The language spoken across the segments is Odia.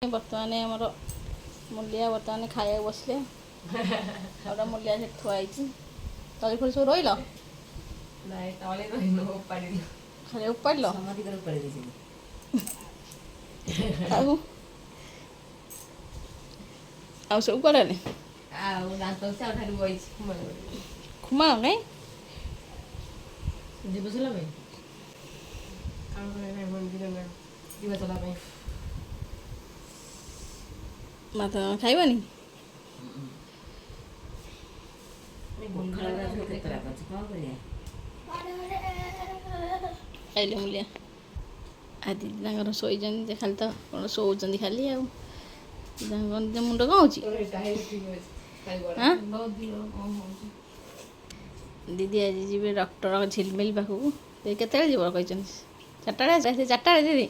बर्तमान आमर मूलिया बर्तमान खाया बसले और मूलिया से थुआई तली फल सब रही खाली उपाड़ सब कड़े खुमा कहीं मत खाइबनी खाइले मूलिया आ दीदी शोन खाली तो कौन शोचती खाली मुंड कौन हो दीदी आज जी डॉक्टर झिलमिल पाखक केत कही 4टा दीदी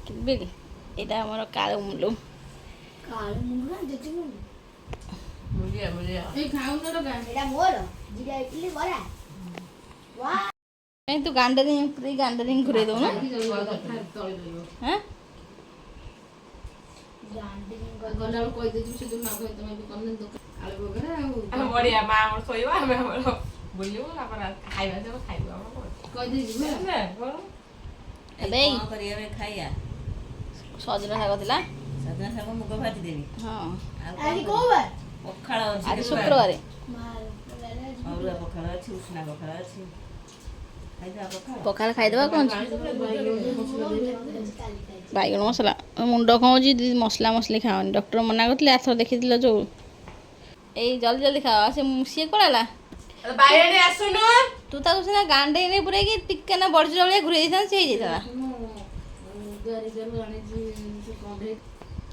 किलबिल এটা আমার কালো মুলো মুলিয়া এই খাও না লগা এটা মোর জিরা ইডলি বড়া ওয়া এই তো গান্ডারিং ঘুরে দাও না হ্যাঁ গান্ডারিং গলার কই দেছি শুধু না কই তুমি কোন দিন আলু বগরা আমি বড়িয়া মা আমার সইবা আমি আমার বলিও তারপর খাইবা যাব খাইবা আমরা কই দেছি না বলো ଏବେ କଣ କରିବା ଏବେ ଖାଇବା ସଜନା ଶାଗ ଥିଲା ସଜନା ଶାଗ ମୁଗ ଭାଜି ଦେବି ହଁ ଆଉ ଆଜି କୋଉବାର ପଖାଳ ଅଛି ଆଜି ଶୁକ୍ରବାର ମାର ଅରୁଆ ପଖାଳ ଅଛି ଉଷୁନା ପଖାଳ ଅଛି ଖାଇଦେବା ପଖାଳ ଖାଇଦେବା କ'ଣ ବାଇଗଣ ମସଲା ମୁଣ୍ଡ କ'ଣ ହେଉଛି ଦିଦି ମସଲା ମସଲି ଖାଅନି ଡକ୍ଟର ମନା କରିଥିଲେ ଆଥର ଦେଖିଥିଲ ଯେଉଁ ଏଇ ଜଲ୍ଦି ଜଲ୍ଦି ଖାଅ ସେ ସିଏ କ'ଣ ହେଲା বাইরে আসুনো ତୁ ତାକୁ ସିନା ଗାଣ୍ଡେଇରେ ପୁରେଇକି ଟିକେ ନା ବଡ଼ିଚୁରା ଭଳିଆ ଘୁରେଇ ଦେଇଥାନ୍ତି ସେ ହେଇଯାଇଥିଲା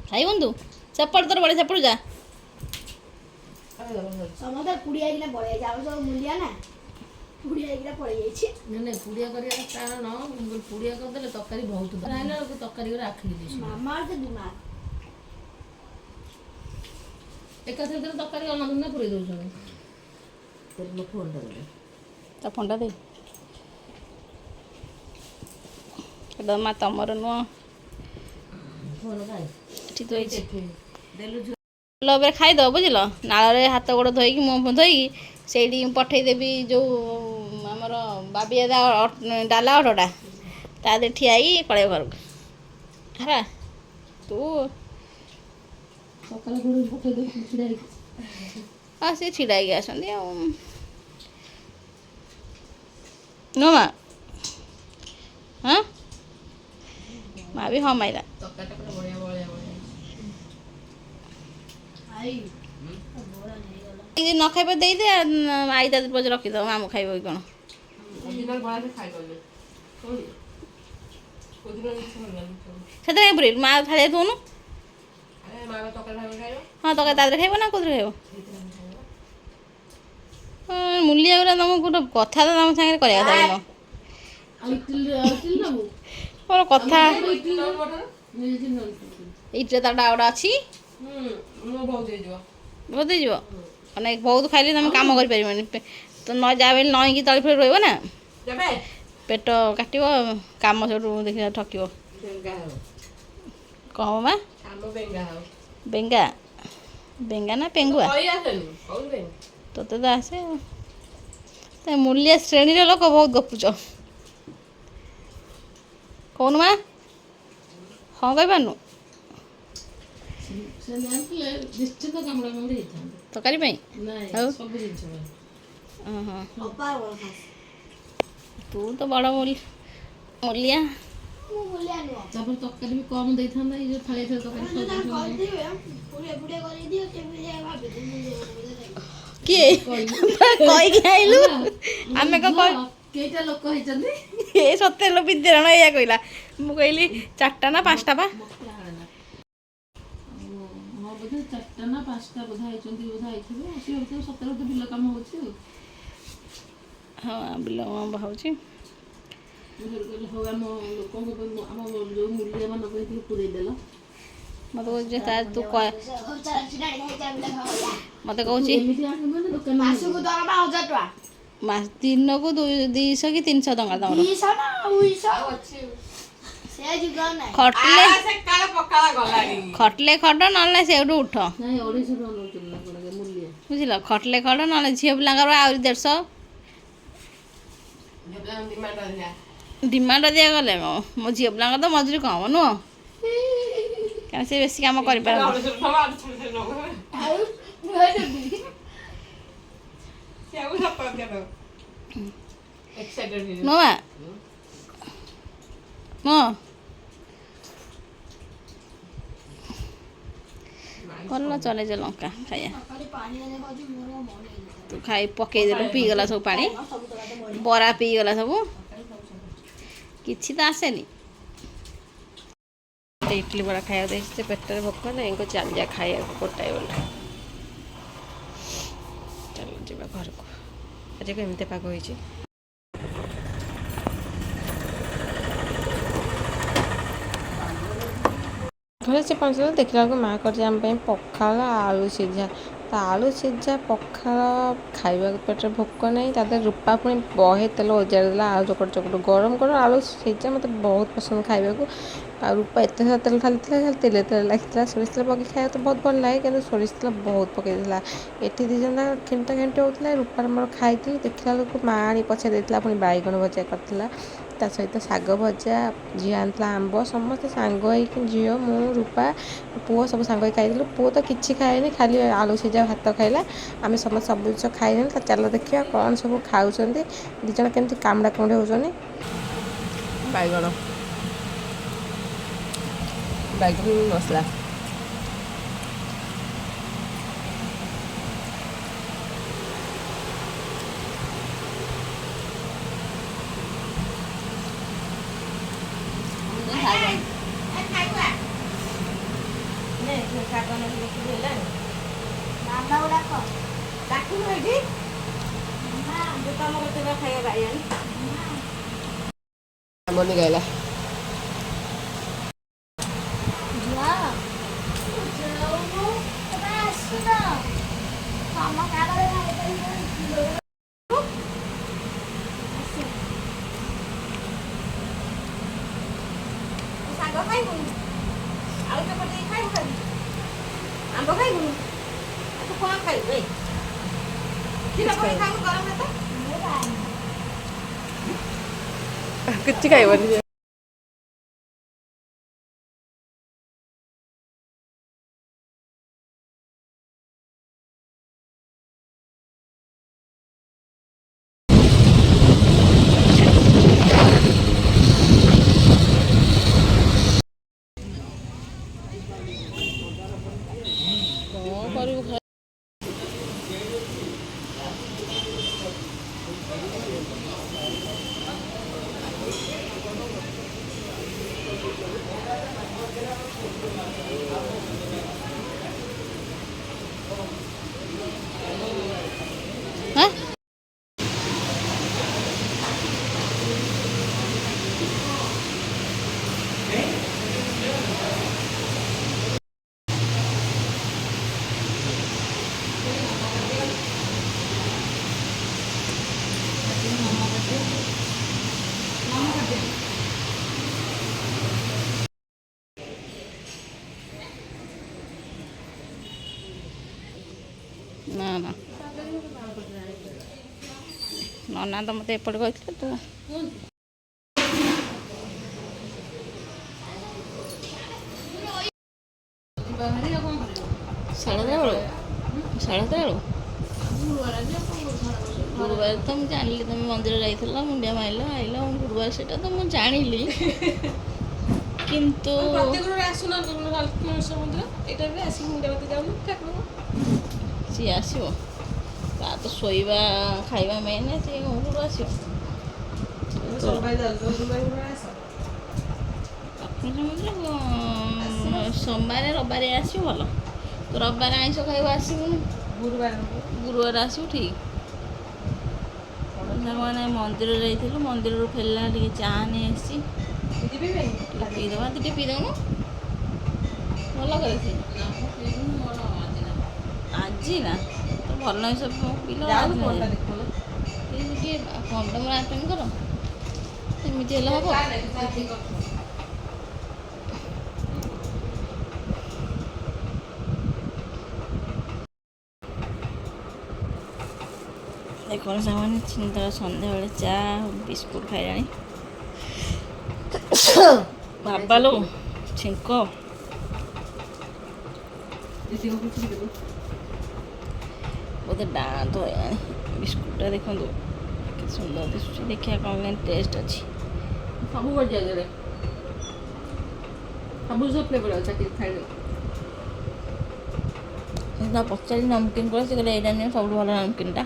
ଖାଇବୁନି ତୁ ସେପଟ ତୋର ବଢ଼ିଆ ସେପଟୁ ଯା ସମସ୍ତେ ପୁଡ଼ିଆ ହେଇକିନା ପଳେଇ ଯାଇଛି ଆଉ ସବୁ ମୁଲିଆ ନା ପୁଡ଼ିଆ ହେଇକିନା ପଳେଇ ଯାଇଛି ନା ପୁଡ଼ିଆ କରିବା କାରଣ ପୁଡ଼ିଆ କରିଦେଲେ ତରକାରୀ ବହୁତ ଖାଇଲା ବେଳକୁ ତରକାରୀ করে ଆଖିରି ଦେଇଛି ମାମା ତ ଦିମାଗ ଏକାଥରେ ତରକାରୀ ଅନାଧୁନା ପୁରେଇ ଦେଉଛନ୍ତି ମୋ ଫୋନ୍ଟା ଦେଲେ ତା ଫୋନ୍ଟା ଦେ ଏଇଟା ମା ତମର ନୁହଁ ଫୋନ୍ ଖାଇ ଏଠି ଥୋଇଛି ଦେଲୁ ଭଲ ଭାବରେ ଖାଇଦେବ ବୁଝିଲ ନାଳରେ ହାତ ଗୋଡ଼ ଧୋଇକି ମୁହଁ ଧୋଇକି ସେଇଠି ପଠେଇଦେବି ଯେଉଁ ଆମର ବାବିଆ ଡାଲା ଅଟୋଟା ତା ଦେହରେ ଠିଆ ହେଇକି ପଳେଇବ ଘରକୁ ହେଲା ତୁ ସକାଳେ ଘରୁ ପକେଇ ଦେଇ ଛିଡ଼ା ହେଇକି ହଁ ସେ ଛିଡ଼ା ହେଇକି ଆସନ୍ତି ଆଉ ନୁହଁ ମା ହଁ ମା ବି ହଁ ମାଇଲା তরকারিটা পুরো বড়িয়া বড়িয়া বড়িয়া ଆଇ ଯଦି ନ ଖାଇବ ଦେଇଦେ ଆଇ ତା ପଛରେ ରଖିଦେବ ମାମୁଁ ଖାଇବ କି କ'ଣ ওদিনর বড়াতে খাই করলে কই ওদিনর কিছু না ସେଥିରେ କାଇଁ ପୁରେଇଲୁ ମା ଥାଳିଆ ଦେଉନୁ আরে মা তরকারি ভাবে খাইও ହଁ ତରକାରୀ ତା ଦେହରେ ଖାଇବ ନା କୋଉଥିରେ ଖାଇବ ମୂଲିଆ ଗୁରା ତମକୁ ଗୋଟେ କଥା ତ ତମ ସାଙ୍ଗରେ କରିବା କଥା ନୁହଁ ଆଉ ଇଟିଲି ନବୁ ମୋର କଥା ଇଟିଲି ନବୁ ଏଇଠିରେ ତାର ଡାଉଟା ଅଛି ମୁଁ ବହୁତ ହେଇଯିବ ବହୁତ ହେଇଯିବ ମାନେ ବହୁତ ଖାଇଲେ ତମେ କାମ କରିପାରିବନି ତ ନ ଯାହା ବି ନଇଁକି ତଳି ଫଳି ରହିବ ନା যাবে ପେଟ କାଟିବ କାମ ସେଠୁ ଦେଖିବା ଠକିବ বেঙ্গা হও କ'ଣ ହବ ମା ଆମ ବେଙ୍ଗା ହଉ ବେଙ୍ଗା ବେଙ୍ଗା ନା ପେଙ୍ଗୁଆ କଇ ଆସେନି କଉନ ବେଙ୍ଗା ତୋତେ ତ ଆସେ ତ ମୂଲିଆ ଶ୍ରେଣୀର ଲୋକ ବହୁତ ଗପୁଛ କହୁନୁ ମା ହଁ କହିପାରୁନୁ ସେ ଜାଣିଥିଲେ ନିଶ୍ଚିତ କାମୁଡ଼ା କାମୁଡ଼ି ହେଇଥାନ୍ତେ ତରକାରୀ ପାଇଁ ନାଇଁ ଆଉ? ସବୁ ଜିନିଷ ପାଇଁ ହଁ ଅପା ବଳ ଖାସ ତୁ ତ ବଡ଼ ମୂଲିଆ ମୁଁ ମୁଲିଆ ନୁହଁ ତାପରେ ତରକାରୀ ବି କମ୍ ଦେଇଥାନ୍ତା ଏଇ ଯେଉଁ ଥାଳିଆ ଥାଳିଆ ତରକାରୀ ମୁଁ ତାକୁ କହିଦିଏ ପୁଡ଼ିଆ ପୁଡ଼ିଆ କରିଦିଅ କେମିତି ଯାଇ ଭାବିଥିଲି କିଏ କହିକି ଆଇଲୁ ଆମେ କ'ଣ କହି କେଇଟା ଲୋକ ହେଇଛନ୍ତି ଏ ସତରେ ଲୋ ବିଦ୍ୟାରଣ ଏଇଆ କହିଲା ମୁଁ କହିଲି 4ଟା ନା 5ଟା ବା ମତେ ଆଣେ ନା ହଁ ବୋଧେ 4ଟା ନା 5ଟା ବୋଧେ ହେଇଛନ୍ତି ବୋଧେ ହେଇଥିବେ ଆସିବ ଭିତରେ ସତରେ ବୋଧେ ବିଲ କାମ ହେଉଛି ଆଉ ହଁ ବିଲ ବାହାରୁଛି କହିଲେ ହଉ ଆମ ଲୋକଙ୍କ ପାଇଁ ଆମ ଯେଉଁ ମୂଲ୍ୟମାନଙ୍କ ପାଇଁ ଟିକେ ପୁରେଇ ଦେଲ ମୋତେ କହୁଛି ତୁ ମୋତେ କହୁଛି ଏମିତି ଆଣିବ ନା ଦୋକାନ ମାସକୁ ଦରମା 1000 ଟଙ୍କା ଦିନକୁ 200 କି 300 ଟଙ୍କା ତମର 200 ନା 200 ଅଛି ସେ ଯୁଗ ଆଉ ନାହିଁ। ଖଟିଲେ ସେ କାଳେ ପକାଳ ଗଲାଣି। ଖଟିଲେ ଖଟ ନହେଲେ ସେଇଠୁ ଉଠ ନାଇଁ 250 ଟଙ୍କା ନେଉଛନ୍ତି ନା କଣ ମୂଲ୍ୟ। ବୁଝିଲ ଖଟିଲେ ଖଟ ନହେଲେ ଝିଅ ପିଲାଙ୍କର ଆହୁରି 150 ଡିମାଣ୍ଡ ଦିଆଗଲେ ମୋ ଝିଅ ପିଲାଙ୍କର ତ ମଜୁରୀ କମ ନୁହଁ କାରଣ ସେ ବେଶୀ କାମ କରିପାରନ୍ତି ଆଉ ମୁଁ ହେଇ ନୁହଁ ନୁହଁ ଭଲ ଚଲେଇଛ ଲଙ୍କା ଖାଇବା ସକାଳେ ପାଣି ଆଣିବାକୁ ଯାଉଛି, ମୋର ଆଉ ମନେ ନାହିଁ। ତୁ ଖାଇ ପକେଇଦେଲୁ ପିଇଗଲା ସବୁ ପାଣି ସବୁ ତକ ବଢି ବରା ପିଇଗଲା ସବୁ କିଛି ତ ଆସେନି ଇଟଲି ବରା ଖାଇବାକୁ ଦେଇଛି ସେ ପେଟରେ ଭୋକ ହେଲେ ଏଙ୍କ ଚାଲିଯା ଖାଇବାକୁ ଗୋଟାଏ ବେଳ ଚାଲ ଯିବା ଘରକୁ ଆଜି କେମିତି ପାଗ ହେଇଛି ଘରେ ସେ ପହଞ୍ଚିଲା ଦେଖିଲା ବେଳକୁ ମାଆ କରିଛି ଆମ ପାଇଁ ପଖାଳ ଆଳୁ ସିଝା ତ ଆଳୁ ସିଝା ପଖାଳ ଖାଇବାକୁ ପେଟରେ ଭୋକ ନାହିଁ ତା ଦେହରେ ରୂପା ପୁଣି ବହେ ତେଲ ଓଜାଡ଼ି ଦେଲା ଆଳୁ ଚକଟ ଚକଟ ଗରମ ଗରମ ଆଳୁ ସିଝା ମୋତେ ବହୁତ ପସନ୍ଦ ଖାଇବାକୁ ଆଉ ରୂପା ଏତେ ସାରା ତେଲ ଢାଲିଥିଲା ଖାଲି ତେଲ ତେଲ ଲାଗିଥିଲା ସୋରିଷ ତେଲ ପକେଇ ଖାଇବାକୁ ତ ବହୁତ ଭଲ ଲାଗେ କିନ୍ତୁ ସୋରିଷ ତେଲ ବହୁତ ପକେଇ ଦେଇଥିଲା ଏଠି ଦୁଇ ଜଣ ଖେଣ୍ଟା ଖେଣ୍ଟି ହେଉଥିଲା ରୂପାର ମୋର ଖାଇଥିଲି ଦେଖିଲା ବେଳକୁ ମାଆ ଆଣି ପଛରେ ଦେଇଥିଲା ପୁଣି ବାଇଗଣ ଭଜା କରିଥିଲା ତା ସହିତ ଶାଗ ଭଜା ଝିଅ ଆଣିଥିଲା ଆମ୍ବ ସମସ୍ତେ ସାଙ୍ଗ ହେଇକି ଝିଅ ମୁଁ ରୂପା ପୁଅ ସବୁ ସାଙ୍ଗ ହେଇକି ଖାଇଥିଲୁ ପୁଅ ତ କିଛି ଖାଏନି ଖାଲି ଆଳୁ ସିଝା ଭାତ ଖାଇଲା ଆମେ ସମସ୍ତେ ସବୁ ଜିନିଷ ଖାଇଦେଲୁ ତା ଚାଲ ଦେଖିବା କ'ଣ ସବୁ ଖାଉଛନ୍ତି ଦୁଇ ଜଣ କେମିତି କାମୁଡ଼ା କାମୁଡ଼ି ହେଉଛନ୍ତି ବାଇଗଣ ମସଲା ମାମା ଗୁଡାକ ଡାକୁନୁ ଏଇଠି ତମ କଥା ଖାଇବା ବାଇଗଣ ମନି ଗାଇଲା ଆସୁନ ତମ କାଳରେ ଶାଗ ଖାଇବୁନି ଆଳୁ ଚକଟି ଦେଇ ଖାଇବୁ ଖାଇବୁ ଆମ୍ବ ଖାଇବୁନି ତୁ କ'ଣ ଖାଇବୁ ଏଇ କ୍ଷୀର ପକେଇ ଖାଇବୁ ଗରମ ଭାତ କିଛି ଖାଇବନି କରିବୁ ନା ନା ନନା ତ ମୋତେ ଏପଟେ କହିଥିଲେ ତୁ ସାଢ଼େ ଗୁରୁବାର ତ ମୁଁ ଜାଣିଲି ତମେ ମନ୍ଦିର ଯାଇଥିଲ ମୁଣ୍ଡିଆ ମାଇଲ ଆଇଲ ଗୁରୁବାର ସେଇଟା ତ ମୁଁ ଜାଣିଲି କିନ୍ତୁ ସିଏ ଆସିବ ତା ତ ଶୋଇବା ଖାଇବା ମେନ୍ ସିଏ ଘରକୁ ଆସିବ ସୋମବାର ରବିବାର ଆସିବ ଭଲ ତୁ ରବିବାର ଆଇଁଷ ଖାଇବୁ ଆସିବୁନି ଗୁରୁବାର ଆସିବୁ ଠିକ୍ ସାଙ୍ଗମାନେ ମନ୍ଦିର ଯାଇଥିଲୁ ମନ୍ଦିରରୁ ଫେରିଲା ଟିକେ ଚାହା ନେଇ ଆସିଛି ପିଇଦେବା ଟିକେ ପିଇଦେଉନୁ ଭଲ କରେ ସେ ଆଜି ନା ତ ଭଲ ସବୁ ପିଲା ଟିକେ କଣ୍ଡମ ଆଟେଣ୍ଡ କର ସେମିତି ହେଲେ ହେବ କ'ଣ ସାମାନ ତାର ସନ୍ଧ୍ୟାବେଳେ ଚା ବିସ୍କୁଟ୍ ଖାଇଲାଣି। ବାବା ଲୋ ଛିଙ୍କ ବୋଧେ ଦାନ୍ତ ହେଇଗଲାଣି। ବିସ୍କୁଟ୍ଟା ଦେଖନ୍ତୁ କେତେ ସୁନ୍ଦର ଦିଶୁଛି। ଦେଖିବା କ'ଣ ଟେଷ୍ଟ ଅଛି। ସବୁ ବଢ଼ିଆ ଜାଗାରେ ସବୁ ସବୁ ଫ୍ଲେଭର ଅଛି ଖାଇଲେ। ତା ପଚାରି ନମକିନ୍ କରେ ସେ କହିଲେ ଏଇଟା ନିଅ ସବୁଠୁ ଭଲ ନମକିନ୍ଟା।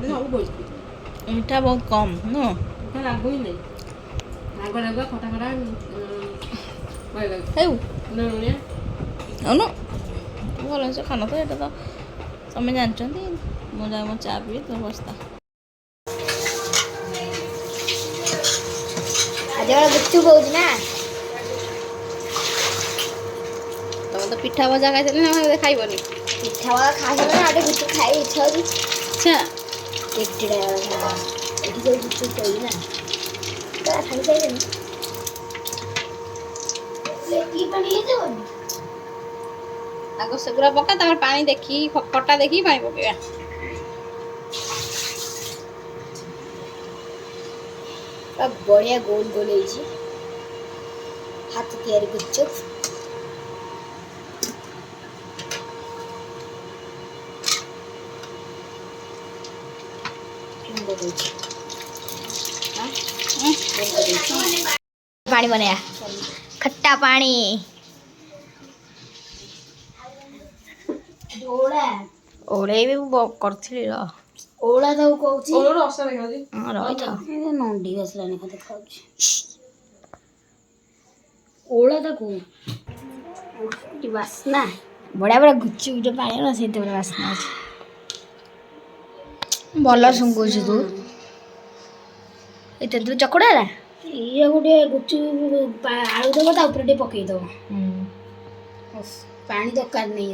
ସବୁ ବଢ଼ିଛି ମିଠା ବହୁତ କମ୍ ନୁହଁ। ମିଠା ରାଗ ହିଁ ନାହିଁ। ରାଗ ରାଗ ଖଟା ଖଟା ଭଲ ଲାଗେ। ହେଉ ଲୁଣିଆ ହଉନ ଭଲ ଜିନିଷ ଖାନ ତ ଏଇଟା ତ ତମେ ଜାଣିଛନ୍ତି। ମୁଁ ଯାଇ ମୋ ଚା ପିଇ ତ ବସ୍ତା। ଆଜି ଗୋଟେ ଗୁପଚୁପ ହଉଛି ନା। ତମେ ତ ପିଠା ଭଜା ଖାଇଥିଲେ ନା ଏବେ ଖାଇବନି। ପିଠା ଭଜା ଖାଇସାରିଲା ଆଉ ଟିକେ ଗୁପଚୁପ ଖାଇ ଇଚ୍ଛା ହଉଛି। ଆଚ୍ଛା ଏଠି ସବୁ ଗୁପଚୁପ ଖାଇବି ନା ଖାଇ ସାରିଲେଣି। ପାଣି ହେଇଯିବନି ଆଗ ସେଗୁଡ଼ା ପକା ତାପରେ ପାଣି ଦେଖିକି ଖଟା ଦେଖିକି ପାଣି ପକେଇବା। ପୁରା ବଢିଆ ଗୋଲ ଗୋଲ ହେଇଛି ହାତ ତିଆରି ଗୁପଚୁପ। ପାଣି ବନେଇବା ଖट्टा ପାଣି ଓଳେଇବି କରିଥିଲି ର ଓଳା ତାକୁ କହୁଛି। ରସ ଦେଖାଉଛି ରହିଥା ନଣ୍ଡି ଆସିଲାଣି ଖାଲି ଖାଉଛି। ଓଳା ତାକୁ ବାସ୍ନା ବଢିଆ ବଢିଆ ଗୁଚୁ ଗୁଚୁ ପାଣି ନା ସେଇଥିରେ ବାସ୍ନା ଅଛି। ଭଲ ଶୁଙ୍ଗୁଛୁ ତୁ ଏତେ ତୁ ଚକୁଡା ହେଲା ଇଏ ଗୋଟେ ଗୁଚୁ ଆଳୁ ଦବ ତା ଉପରେ ଟିକେ ପକେଇଦବ। ପାଣି ଦରକାର ନେଇ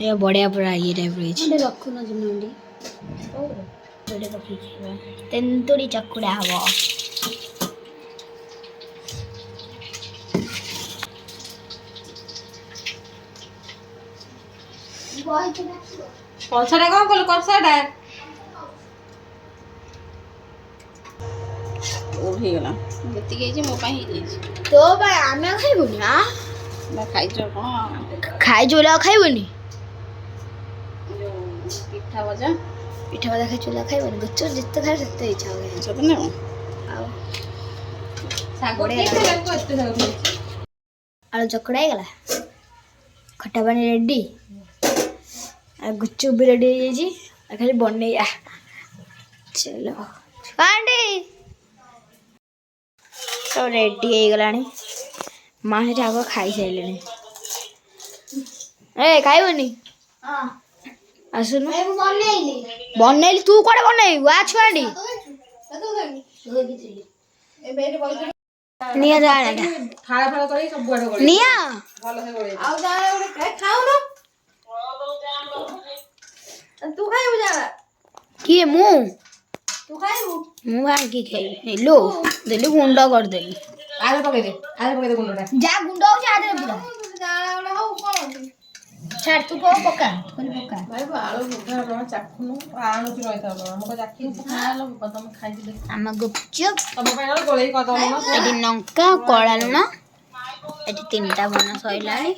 ଏ ବଢିଆ ପୁରା ଇଏ ଟାଇପ୍ ହେଇଛି। ରଖୁନ ନଣ୍ଡି ତେନ୍ତୁଳି ଚକୁଡା ହବ। କଂସାଟା କ'ଣ କଲୁ କଂସାଟା ହେଇଗଲା ଯେତିକି ହେଇଛି ମୋ ପାଇଁ ହେଇଯାଇଛି। ତୋ ପାଇଁ ଆମେ ଖାଇବୁନି ଆ ଖାଇଛ କ'ଣ ଖାଇଛୁ ବୋଲି ଆଉ ଖାଇବୁନି। ପିଠା ଭଜା ଖାଇଛୁ ବୋଲି ଖାଇବୁନି। ଗୁଚୁ ଯେତେ ଖାଇ ସେତେ ଇଚ୍ଛା ହୁଏ। ସତ ନା ଆଉ ଶାଗ ବଢିଆ କିଏ ଖାଇଲା? ଏତେ ଶାଗ ଖାଇଛି। ଆଳୁ ଚକଡ଼ା ହେଇଗଲା ଖଟା ପାଣି ରେଡ଼ି ଆଉ ଗୁଚୁପ ବି ରେଡ଼ି ହେଇଯାଇଛି। ଆଉ ଖାଲି ବନେଇବା ଚଲୋ ଆଣ୍ଟି ସବୁ ରେଡ଼ି ହେଇଗଲାଣି। ମା ସେଠି ଆଗ ଖାଇସାରିଲେଣି। ଏ ଖାଇବୁନି ଆସୁନୁ ବନେଇଲି ତୁ କୁଆଡେ ବନେଇବୁ ଆ ଛୁଆଟି ନିଆ ଯା ଫାଳ ଫାଳ କରି ସବୁଆଡେ ଗୋଳେଇ ନିଆ ଭଲସେ ଗୋଳେଇ ଆଉ ଯା ଗୋଟେ ଖାଉନ ତୁ ଖାଇବୁ ଯା କିଏ ମୁଁ ତୁ ଖାଇବୁ ମୁଁ କାହିଁକି ଖାଇବି लो ଦେଲି ଗୁଣ୍ଡ କରିଦେଲି। ଆରେ ପକେଇଦେ ଗୁଣ୍ଡଟା। ଯାହା ଗୁଣ୍ଡ ହଉଛି ଆରେ ପୁରା ହଉ କ'ଣ ଛାଡ ତୁ କଣ ପକା ପକା ଭାଇ ଆଳୁ ଭଜା ଆପଣ ଚାଖୁନୁ ଆଣୁଛୁ ରହିଥାଉ ଆମକୁ ଚାଖିବୁ ଖାଇଲ ତମେ ଖାଇକି ଦେଖ। ଆମ ଗୁପଚୁପ ତମ ପାଇଁ ଗୋଳେଇ କରିଦବ। ଏଠି ଲଙ୍କା କଳା ଲୁଣ ଏଠି 3ଟା ବନ ସଇଲାଣି।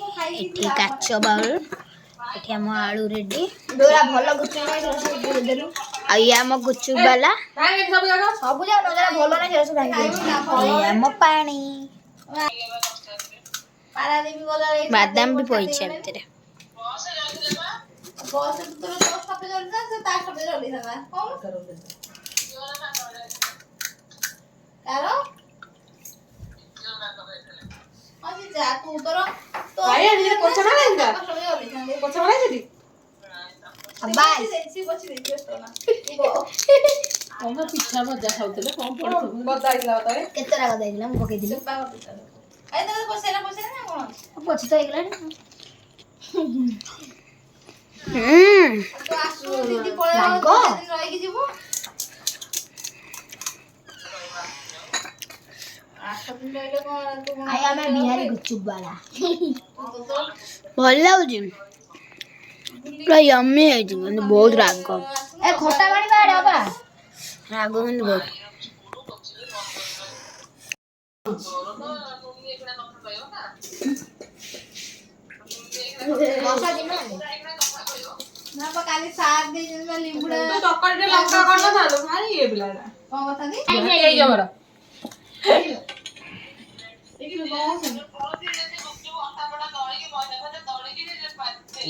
ଏଠି କାଚ ବାଉଳ ଏଠି ଆମ ଆଳୁ ରେଡି ଭଲ ଗୁପଚୁପ ଆଉ ଇଏ ଆମ ଗୁପଚୁପ ବାଲା ସବୁ ଯାକ ଭଲ ନାହିଁ ଆମ ପାଣି ବାଦାମ ବି ପଇଛି ଭିତରେ। ପିଠା ଭଜା ଖାଉଥିଲେ କ'ଣ କେତେଟା କଥା ହେଇଥିଲା ମୁଁ ପକେଇଥିଲି ପଛି ତ ହେଇଗଲାଣି। ଆଇ ଆମେ ବିହାରୀ ଗୁପଚୁପ ବାଲା ଭଲ ଲାଗୁଛି ପୁରା ୟମ୍ମି ହେଇଛି କିନ୍ତୁ ବହୁତ ରାଗ ଏ ଖଟା ପାଣି ବାଡେ ବାବା ରାଗ କିନ୍ତୁ ବହୁତ କାଲି ସାର୍ ଦେଇଛନ୍ତି ଲିମ୍ବୁଡା ତରକାରୀରେ ଲଙ୍କା କରିନଥାନ୍ତୁ ଭାରି ଇଏ ପିଲାଟା କଣ କଥା ଏଇ ଆମର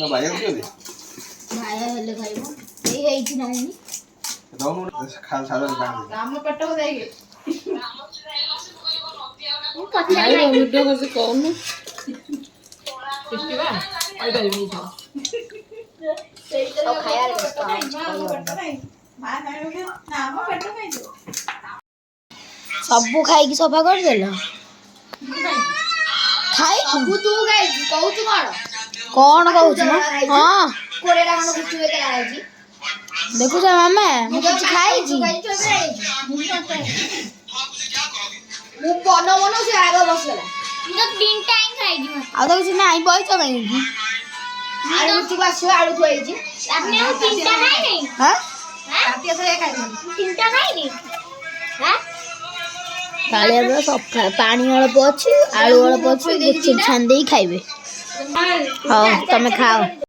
ଭାଇ ହେଲେ ଖାଇବ ଏଇ ହେଇଛି ନାହିଁ ଆମ ପେଟକୁ ଦେଇକି ଭିଡ଼ିଓ କରିଛି କହୁନୁ ସବୁ ଖାଇକି ସଫା କରିଦେଲ ଖାଇ ସବୁ ତୁ ଖାଇଛୁ କହୁଛୁ କଣ କହୁଛୁ ମ? ହଁ 20ଟା ଖଣ୍ଡ ଗୁପଚୁପ ଏକା ଖାଇଛି ଦେଖୁଛ ମାମା ମୁଁ କିଛି ଖାଇଛି ମୁଁ ବନ ସେ ଆଗ ବସିଗଲା ଆଉ ତ କିଛି ନାହିଁ ବଇଛ କାହିଁକି ଆଳୁ ଗୁପଚୁପ ଆସିବ ଆଳୁ ଥୁଆ ହେଇଛି ରାତି ଆସିଲେ ଖାଇବି କାଳିଆ ସଫା ପାଣି ଅଳ୍ପ ଅଛି ଆଳୁ ଅଳ୍ପ ଅଛି ଗୁପଚୁପ ଛାଣି ଦେଇ ଖାଇବେ ହଉ ତମେ ଖାଅ